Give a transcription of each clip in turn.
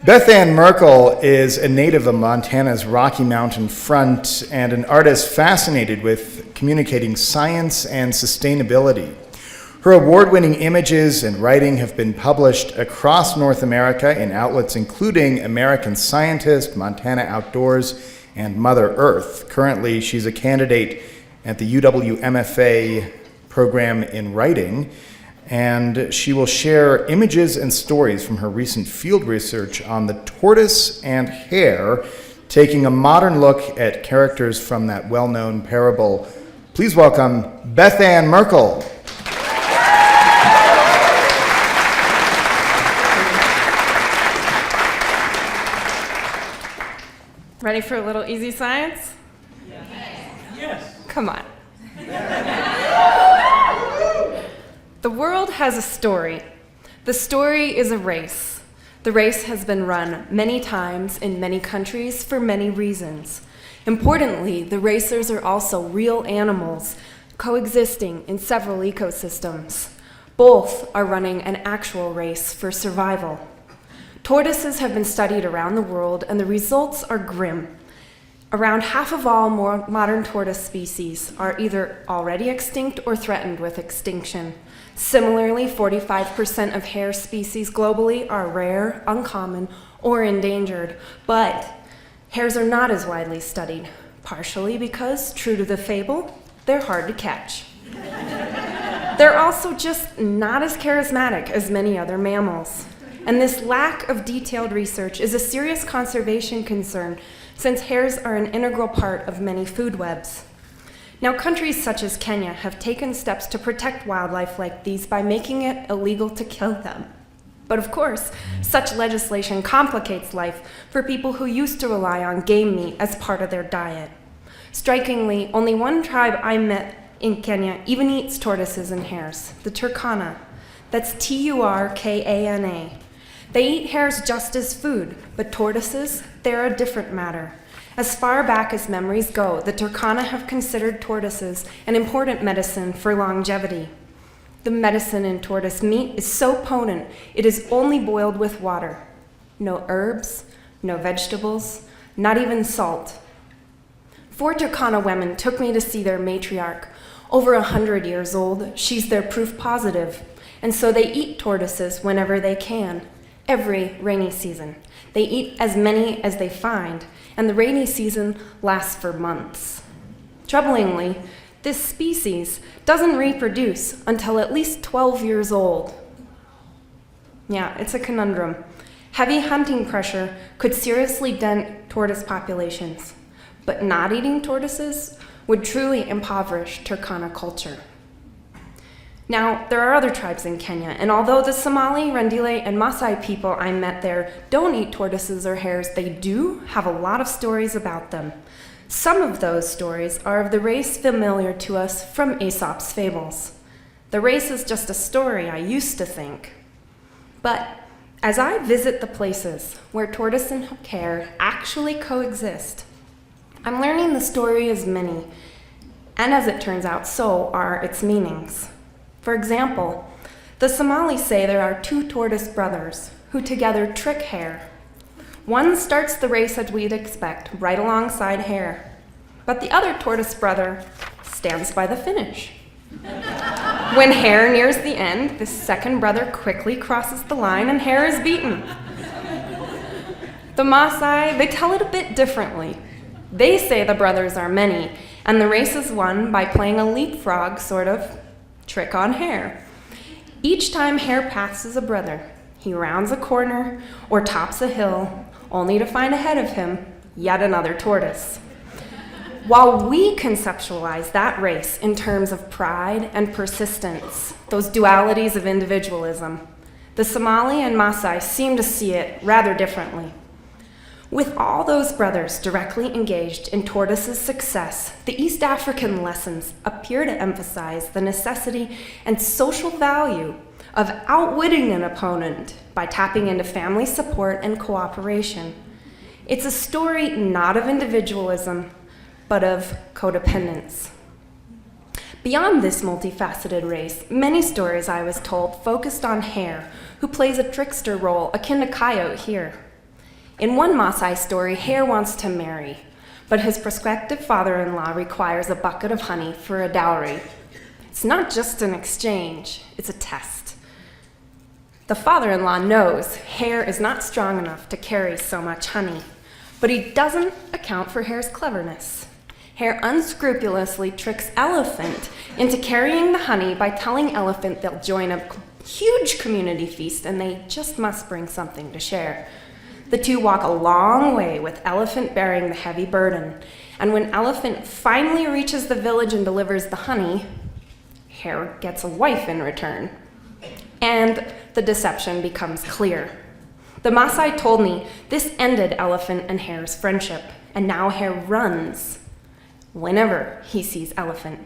Bethann Merkle is a native of Montana's Rocky Mountain front and an artist fascinated with communicating science and sustainability. Her award-winning images and writing have been published across North America in outlets including American Scientist, Montana Outdoors, and Mother Earth. Currently, she's a candidate at the UW MFA program in writing, and she will share images and stories from her recent field research on the tortoise and hare, taking a modern look at characters from that well-known parable. Please welcome Bethann Merkle. Ready for a little easy science? Yes. Come on. The world has a story. The story is a race. The race has been run many times in many countries for many reasons. Importantly, the racers are also real animals coexisting in several ecosystems. Both are running an actual race for survival. Tortoises have been studied around the world, and the results are grim. Around half of all modern tortoise species are either already extinct or threatened with extinction. Similarly, 45% of hare species globally are rare, uncommon, or endangered, but hares are not as widely studied, partially because, true to the fable, they're hard to catch. They're also just not as charismatic as many other mammals. And this lack of detailed research is a serious conservation concern, since hares are an integral part of many food webs. Now, countries such as Kenya have taken steps to protect wildlife like these by making it illegal to kill them. But of course, such legislation complicates life for people who used to rely on game meat as part of their diet. Strikingly, only one tribe I met in Kenya even eats tortoises and hares, the Turkana. That's Turkana. They eat hares just as food, but tortoises, they're a different matter. As far back as memories go, the Turkana have considered tortoises an important medicine for longevity. The medicine in tortoise meat is so potent, it is only boiled with water. No herbs, no vegetables, not even salt. 4 Turkana women took me to see their matriarch. Over 100 years old, she's their proof positive, and so they eat tortoises whenever they can. Every rainy season. They eat as many as they find, and the rainy season lasts for months. Troublingly, this species doesn't reproduce until at least 12 years old. Yeah, it's a conundrum. Heavy hunting pressure could seriously dent tortoise populations, but not eating tortoises would truly impoverish Turkana culture. Now, there are other tribes in Kenya, and although the Somali, Rendile, and Maasai people I met there don't eat tortoises or hares, they do have a lot of stories about them. Some of those stories are of the race familiar to us from Aesop's fables. The race is just a story, I used to think. But as I visit the places where tortoise and hare actually coexist, I'm learning the story is many, and as it turns out, so are its meanings. For example, the Somalis say there are 2 tortoise brothers who together trick hare. One starts the race as we'd expect, right alongside hare, but the other tortoise brother stands by the finish. When hare nears the end, the second brother quickly crosses the line and hare is beaten. The Maasai, they tell it a bit differently. They say the brothers are many, and the race is won by playing a leapfrog sort of trick on hare. Each time hare passes a brother, he rounds a corner or tops a hill, only to find ahead of him yet another tortoise. While we conceptualize that race in terms of pride and persistence, those dualities of individualism, the Somali and Maasai seem to see it rather differently. With all those brothers directly engaged in tortoises' success, the East African lessons appear to emphasize the necessity and social value of outwitting an opponent by tapping into family support and cooperation. It's a story not of individualism, but of codependence. Beyond this multifaceted race, many stories I was told focused on Hare, who plays a trickster role akin to Coyote here. In one Maasai story, Hare wants to marry, but his prospective father-in-law requires a bucket of honey for a dowry. It's not just an exchange, it's a test. The father-in-law knows Hare is not strong enough to carry so much honey, but he doesn't account for Hare's cleverness. Hare unscrupulously tricks Elephant into carrying the honey by telling Elephant they'll join a huge community feast and they just must bring something to share. The two walk a long way with Elephant bearing the heavy burden, and when Elephant finally reaches the village and delivers the honey, Hare gets a wife in return. And the deception becomes clear. The Maasai told me this ended Elephant and Hare's friendship, and now Hare runs whenever he sees Elephant.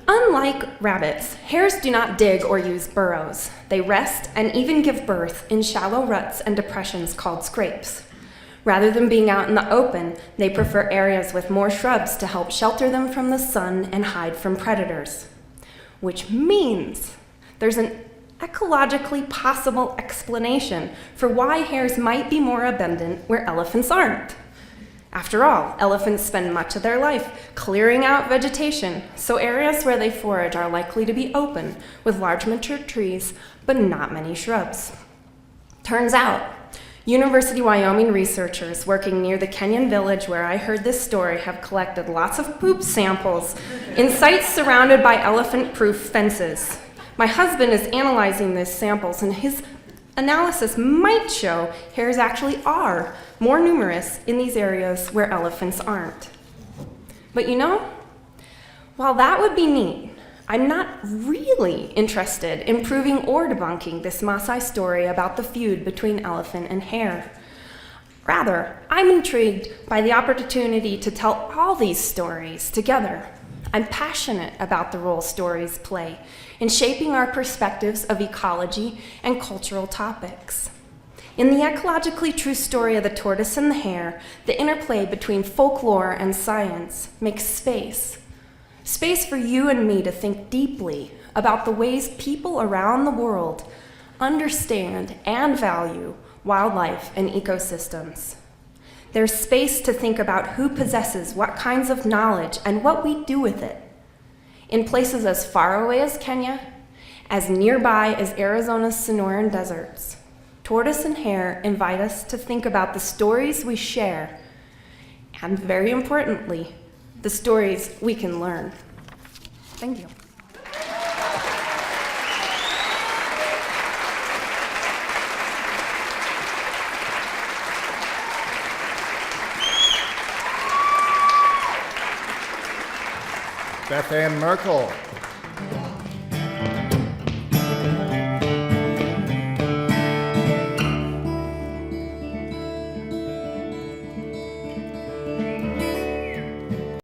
Unlike rabbits, hares do not dig or use burrows. They rest and even give birth in shallow ruts and depressions called scrapes. Rather than being out in the open, they prefer areas with more shrubs to help shelter them from the sun and hide from predators. Which means there's an ecologically possible explanation for why hares might be more abundant where elephants aren't. After all, elephants spend much of their life clearing out vegetation, so areas where they forage are likely to be open, with large mature trees, but not many shrubs. Turns out, University of Wyoming researchers working near the Kenyan village where I heard this story have collected lots of poop samples in sites surrounded by elephant-proof fences. My husband is analyzing these samples, and his analysis might show hares actually are more numerous in these areas where elephants aren't. But you know, while that would be neat, I'm not really interested in proving or debunking this Maasai story about the feud between elephant and hare. Rather, I'm intrigued by the opportunity to tell all these stories together. I'm passionate about the role stories play in shaping our perspectives of ecology and cultural topics. In the ecologically true story of the tortoise and the hare, the interplay between folklore and science makes space for you and me to think deeply about the ways people around the world understand and value wildlife and ecosystems. There's space to think about who possesses what kinds of knowledge and what we do with it. In places as far away as Kenya, as nearby as Arizona's Sonoran deserts, tortoise and hare invite us to think about the stories we share, and very importantly, the stories we can learn. Thank you. Bethann Merkle.